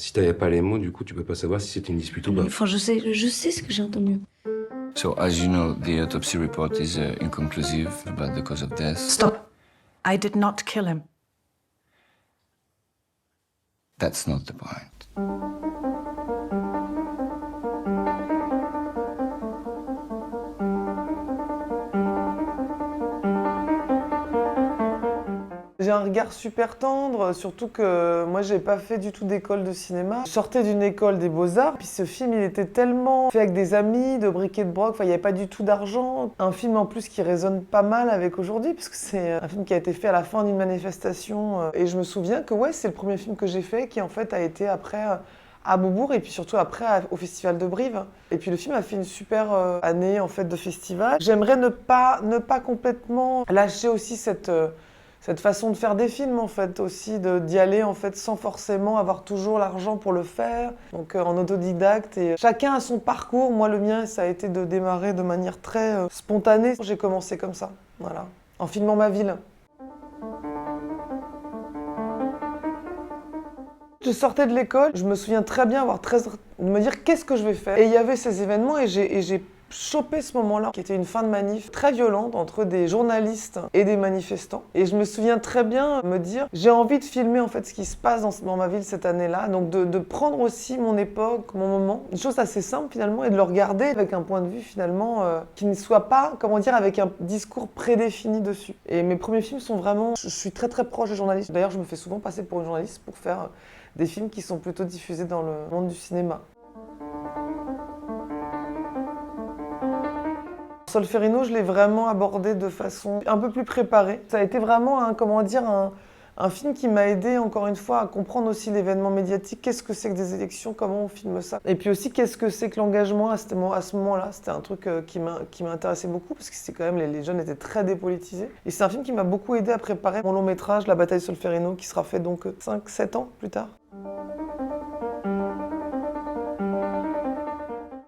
Si t'avais pas les mots, du coup, tu peux pas savoir si c'était une dispute ou pas. Enfin, je sais ce que j'ai entendu. So, as you know, the autopsy report is inconclusive about the cause of death. Stop. I did not kill him. That's not the point. J'ai un regard super tendre, surtout que moi j'ai pas fait du tout d'école de cinéma. Je sortais d'une école des beaux-arts, puis ce film il était tellement fait avec des amis, de briquet de broc, enfin il n'y avait pas du tout d'argent. Un film en plus qui résonne pas mal avec aujourd'hui, puisque c'est un film qui a été fait à la fin d'une manifestation. Et je me souviens que ouais, c'est le premier film que j'ai fait qui en fait a été après à Beaubourg et puis surtout après au Festival de Brive. Et puis le film a fait une super année en fait de festival. J'aimerais ne pas complètement lâcher aussi cette façon de faire des films en fait aussi, d'y aller en fait sans forcément avoir toujours l'argent pour le faire, donc en autodidacte. Et chacun a son parcours. Moi le mien ça a été de démarrer de manière très spontanée. J'ai commencé comme ça, voilà, en filmant ma ville. Je sortais de l'école, je me souviens très bien de me dire qu'est-ce que je vais faire. Et il y avait ces événements et j'ai chopé ce moment-là, qui était une fin de manif très violente entre des journalistes et des manifestants. Et je me souviens très bien me dire, j'ai envie de filmer en fait ce qui se passe dans ma ville cette année-là, donc de prendre aussi mon époque, mon moment, une chose assez simple finalement, et de le regarder avec un point de vue finalement qui ne soit pas, comment dire, avec un discours prédéfini dessus. Et mes premiers films sont vraiment, je suis très très proche des journalistes. D'ailleurs, je me fais souvent passer pour une journaliste pour faire des films qui sont plutôt diffusés dans le monde du cinéma. Solferino, je l'ai vraiment abordé de façon un peu plus préparée. Ça a été vraiment un film qui m'a aidé, encore une fois, à comprendre aussi l'événement médiatique. Qu'est-ce que c'est que des élections, comment on filme ça. Et puis aussi, qu'est-ce que c'est que l'engagement à ce moment-là. C'était un truc qui m'intéressait beaucoup, parce que c'est quand même, les jeunes étaient très dépolitisés. Et c'est un film qui m'a beaucoup aidé à préparer mon long métrage, La bataille Solferino, qui sera fait donc 5-7 ans plus tard.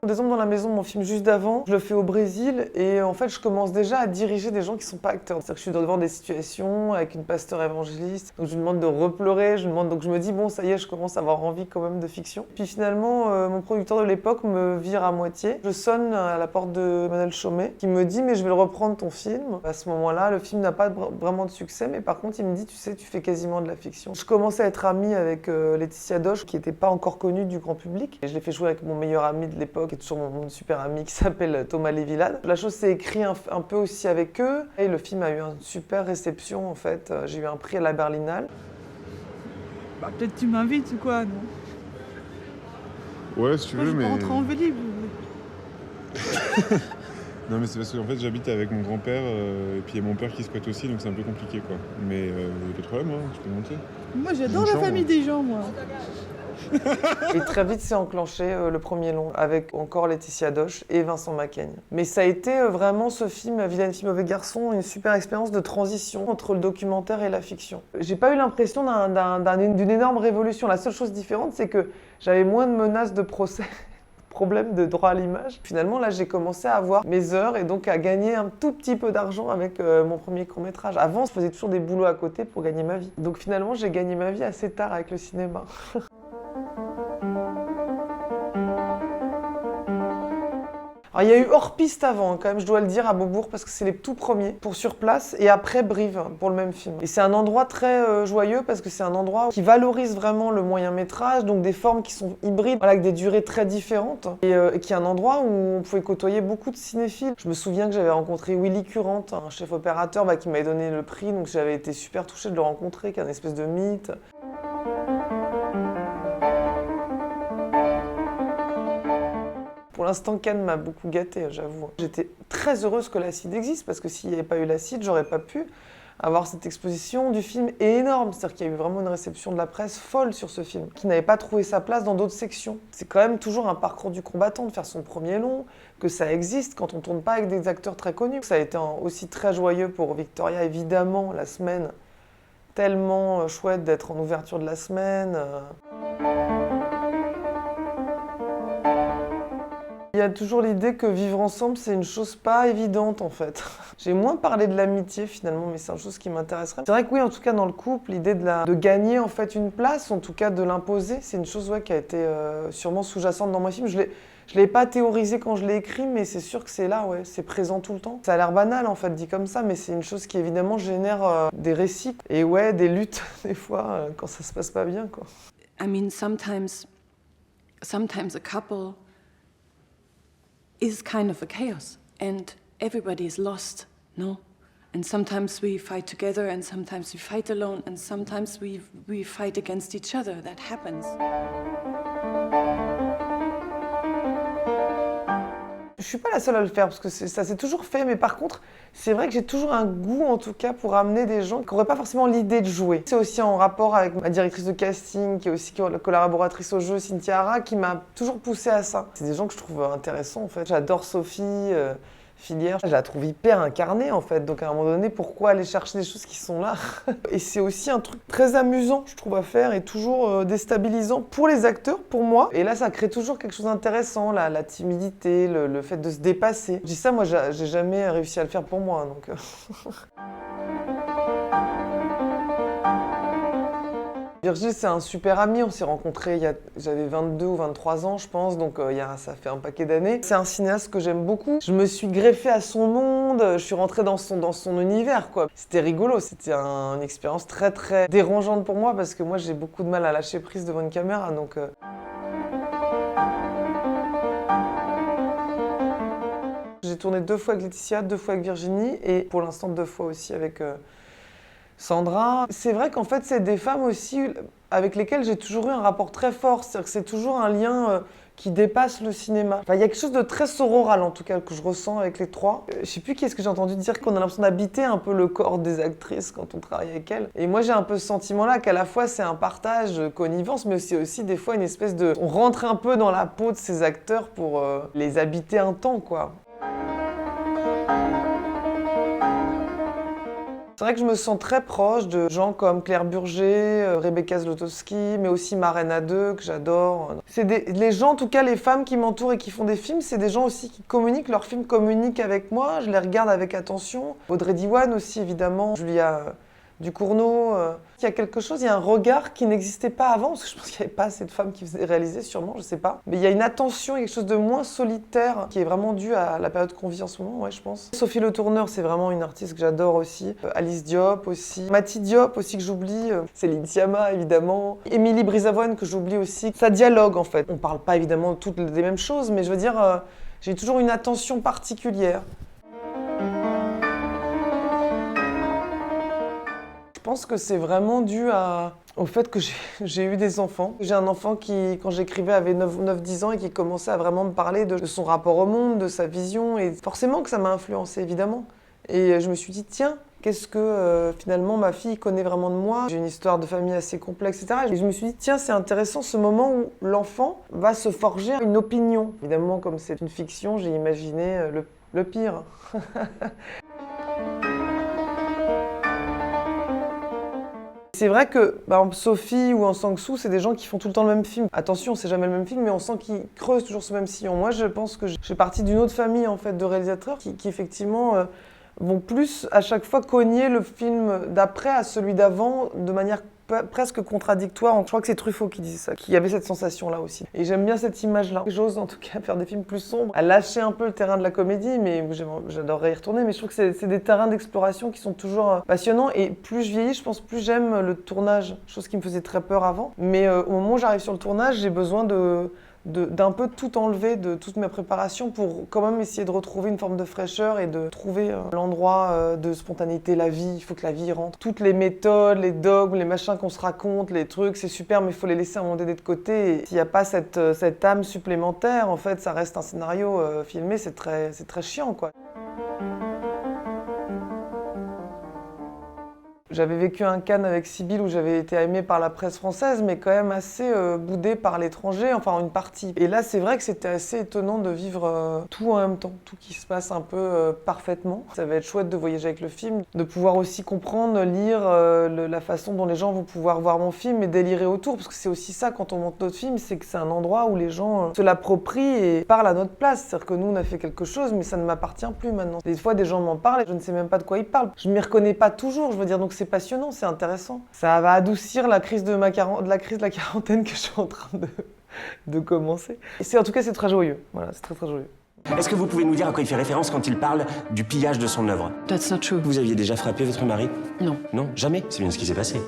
Des ombres dans la maison, mon film juste d'avant, je le fais au Brésil et en fait je commence déjà à diriger des gens qui sont pas acteurs. C'est-à-dire que je suis devant des situations avec une pasteur évangéliste, donc je lui demande de repleurer, donc je me dis bon ça y est, je commence à avoir envie quand même de fiction. Puis finalement mon producteur de l'époque me vire à moitié. Je sonne à la porte de Manuel Chaumet qui me dit mais je vais le reprendre ton film. À ce moment-là, le film n'a pas vraiment de succès, mais par contre il me dit tu sais tu fais quasiment de la fiction. Je commençais à être amie avec Laetitia Doche qui n'était pas encore connue du grand public et je l'ai fait jouer avec mon meilleur ami de l'époque qui est toujours mon super ami qui s'appelle Thomas Lévillade. La chose s'est écrite un peu aussi avec eux et le film a eu une super réception en fait. J'ai eu un prix à la Berlinale. Bah peut-être tu m'invites ou quoi, non? Ouais, si tu Moi, veux, je mais... peux rentrer en Vélib. Non, mais c'est parce qu'en fait, j'habite avec mon grand-père et puis il y a mon père qui squatte aussi, donc c'est un peu compliqué, quoi. Mais il n'y a pas de problème, hein, je peux monter. Moi, j'adore Une la chambre. famille des gens, moi. Et très vite s'est enclenché le premier long avec encore Laetitia Doche et Vincent Macaigne. Mais ça a été vraiment ce film, Vilaine fille mauvais garçon, une super expérience de transition entre le documentaire et la fiction. J'ai pas eu l'impression d'une énorme révolution. La seule chose différente, c'est que j'avais moins de menaces de procès. Problème de droit à l'image. Finalement, là, j'ai commencé à avoir mes heures et donc à gagner un tout petit peu d'argent avec mon premier court-métrage. Avant, je faisais toujours des boulots à côté pour gagner ma vie. Donc finalement, j'ai gagné ma vie assez tard avec le cinéma. Alors, il y a eu Hors-Piste avant, quand même, je dois le dire, à Beaubourg, parce que c'est les tout premiers pour Sur Place, et après Brive pour le même film. Et c'est un endroit très joyeux, parce que c'est un endroit qui valorise vraiment le moyen-métrage, donc des formes qui sont hybrides, voilà, avec des durées très différentes, et qui est un endroit où on pouvait côtoyer beaucoup de cinéphiles. Je me souviens que j'avais rencontré Willy Current, un chef opérateur qui m'avait donné le prix, donc j'avais été super touchée de le rencontrer, qui est un espèce de mythe. Pour l'instant, Cannes m'a beaucoup gâtée, j'avoue. J'étais très heureuse que l'Acide existe, parce que s'il n'y avait pas eu l'Acide, j'aurais pas pu avoir cette exposition du film est énorme. C'est-à-dire qu'il y a eu vraiment une réception de la presse folle sur ce film, qui n'avait pas trouvé sa place dans d'autres sections. C'est quand même toujours un parcours du combattant de faire son premier long, que ça existe quand on tourne pas avec des acteurs très connus. Ça a été aussi très joyeux pour Victoria, évidemment, la semaine. Tellement chouette d'être en ouverture de la semaine. Il y y a toujours l'idée que vivre ensemble, c'est une chose pas évidente en fait. J'ai moins parlé de l'amitié finalement, mais c'est une chose qui m'intéresserait. C'est vrai que oui, en tout cas dans le couple, l'idée de gagner en fait une place, en tout cas de l'imposer, c'est une chose qui a été sûrement sous-jacente dans mon film. Je l'ai pas théorisé quand je l'ai écrit, mais c'est sûr que c'est là, ouais, c'est présent tout le temps. Ça a l'air banal en fait dit comme ça, mais c'est une chose qui évidemment génère des récits et ouais, des luttes des fois quand ça se passe pas bien quoi. I mean, sometimes a couple is kind of a chaos and everybody is lost, no? And sometimes we fight together and sometimes we fight alone and sometimes we fight against each other. That happens. Je suis pas la seule à le faire parce que ça s'est toujours fait, mais par contre, c'est vrai que j'ai toujours un goût en tout cas pour amener des gens qui n'auraient pas forcément l'idée de jouer. C'est aussi en rapport avec ma directrice de casting, qui est aussi la collaboratrice au jeu, Cynthia Hara, qui m'a toujours poussée à ça. C'est des gens que je trouve intéressants en fait. J'adore Sophie Filière, je la trouve hyper incarnée en fait, donc à un moment donné, pourquoi aller chercher des choses qui sont là? Et c'est aussi un truc très amusant, je trouve, à faire et toujours déstabilisant pour les acteurs, pour moi. Et là, ça crée toujours quelque chose d'intéressant, la timidité, le fait de se dépasser. Je dis ça, moi, j'ai jamais réussi à le faire pour moi, donc... Virgile, c'est un super ami, on s'est rencontrés, j'avais 22 ou 23 ans, je pense, donc ça fait un paquet d'années. C'est un cinéaste que j'aime beaucoup. Je me suis greffée à son monde, je suis rentrée dans son univers, quoi. C'était rigolo, c'était une expérience très, très dérangeante pour moi, parce que moi, j'ai beaucoup de mal à lâcher prise devant une caméra, donc... J'ai tourné 2 fois avec Laetitia, 2 fois avec Virginie, et pour l'instant 2 fois aussi avec... Sandra, c'est vrai qu'en fait, c'est des femmes aussi avec lesquelles j'ai toujours eu un rapport très fort. C'est-à-dire que c'est toujours un lien qui dépasse le cinéma. Enfin, il y a quelque chose de très sororal, en tout cas, que je ressens avec les 3. Je sais plus qu'est-ce que j'ai entendu dire, qu'on a l'impression d'habiter un peu le corps des actrices quand on travaille avec elles. Et moi, j'ai un peu ce sentiment-là qu'à la fois, c'est un partage, connivence, mais c'est aussi des fois une espèce de... On rentre un peu dans la peau de ces acteurs pour les habiter un temps, quoi. C'est vrai que je me sens très proche de gens comme Claire Burger, Rebecca Zlotowski, mais aussi Marraine à deux, que j'adore. C'est les gens, en tout cas les femmes qui m'entourent et qui font des films, c'est des gens aussi qui communiquent, leurs films communiquent avec moi, je les regarde avec attention. Audrey Diwan aussi, évidemment, Julia Ducournau. Il y a quelque chose, il y a un regard qui n'existait pas avant, parce que je pense qu'il n'y avait pas assez de femmes qui faisaient réaliser, sûrement, je sais pas. Mais il y a une attention, quelque chose de moins solitaire, qui est vraiment dû à la période qu'on vit en ce moment, ouais, je pense. Sophie Le Tourneur, c'est vraiment une artiste que j'adore aussi. Alice Diop aussi. Mati Diop aussi que j'oublie. Céline Sciamma, évidemment. Émilie Brisavoine que j'oublie aussi. Ça dialogue, en fait. On parle pas évidemment toutes des mêmes choses, mais je veux dire, j'ai toujours une attention particulière. Je pense que c'est vraiment dû au fait que j'ai eu des enfants. J'ai un enfant qui, quand j'écrivais, avait 9-10 ans et qui commençait à vraiment me parler de son rapport au monde, de sa vision. Et forcément que ça m'a influencée, évidemment. Et je me suis dit, tiens, qu'est-ce que finalement ma fille connaît vraiment de moi? J'ai une histoire de famille assez complexe, etc. Et je me suis dit, tiens, c'est intéressant ce moment où l'enfant va se forger une opinion. Évidemment, comme c'est une fiction, j'ai imaginé le pire. C'est vrai que, par exemple, Sophie ou Sang-soo, c'est des gens qui font tout le temps le même film. Attention, c'est jamais le même film, mais on sent qu'ils creusent toujours ce même sillon. Moi, je pense que je fais partie d'une autre famille en fait, de réalisateurs qui effectivement vont plus à chaque fois cogner le film d'après à celui d'avant de manière presque contradictoire. Je crois que c'est Truffaut qui disait ça, qui avait cette sensation-là aussi. Et j'aime bien cette image-là. J'ose en tout cas faire des films plus sombres, à lâcher un peu le terrain de la comédie, mais j'adorerais y retourner. Mais je trouve que c'est des terrains d'exploration qui sont toujours passionnants. Et plus je vieillis, je pense plus j'aime le tournage, chose qui me faisait très peur avant. Mais au moment où j'arrive sur le tournage, j'ai besoin d'un peu tout enlever de toute ma préparation pour quand même essayer de retrouver une forme de fraîcheur et de trouver l'endroit de spontanéité, la vie, il faut que la vie rentre. Toutes les méthodes, les dogmes, les machins qu'on se raconte, les trucs, c'est super mais il faut les laisser à un moment donné de côté. Et s'il n'y a pas cette âme supplémentaire, en fait, ça reste un scénario filmé, c'est très chiant, quoi. J'avais vécu un Cannes avec Sibylle où j'avais été aimée par la presse française, mais quand même assez boudée par l'étranger, enfin une partie. Et là, c'est vrai que c'était assez étonnant de vivre tout en même temps, tout qui se passe un peu parfaitement. Ça va être chouette de voyager avec le film, de pouvoir aussi comprendre, lire la façon dont les gens vont pouvoir voir mon film et délirer autour, parce que c'est aussi ça quand on monte notre film, c'est que c'est un endroit où les gens se l'approprient et parlent à notre place. C'est-à-dire que nous, on a fait quelque chose, mais ça ne m'appartient plus maintenant. Des fois, des gens m'en parlent et je ne sais même pas de quoi ils parlent. Je m'y reconnais pas toujours, je veux dire, donc c'est passionnant, c'est intéressant. Ça va adoucir la crise de la quarantaine que je suis en train de commencer. Et en tout cas, c'est très joyeux. Voilà, c'est très très joyeux. Est-ce que vous pouvez nous dire à quoi il fait référence quand il parle du pillage de son œuvre? That's not true. Vous aviez déjà frappé votre mari? Non. Non, jamais. C'est bien ce qui s'est passé.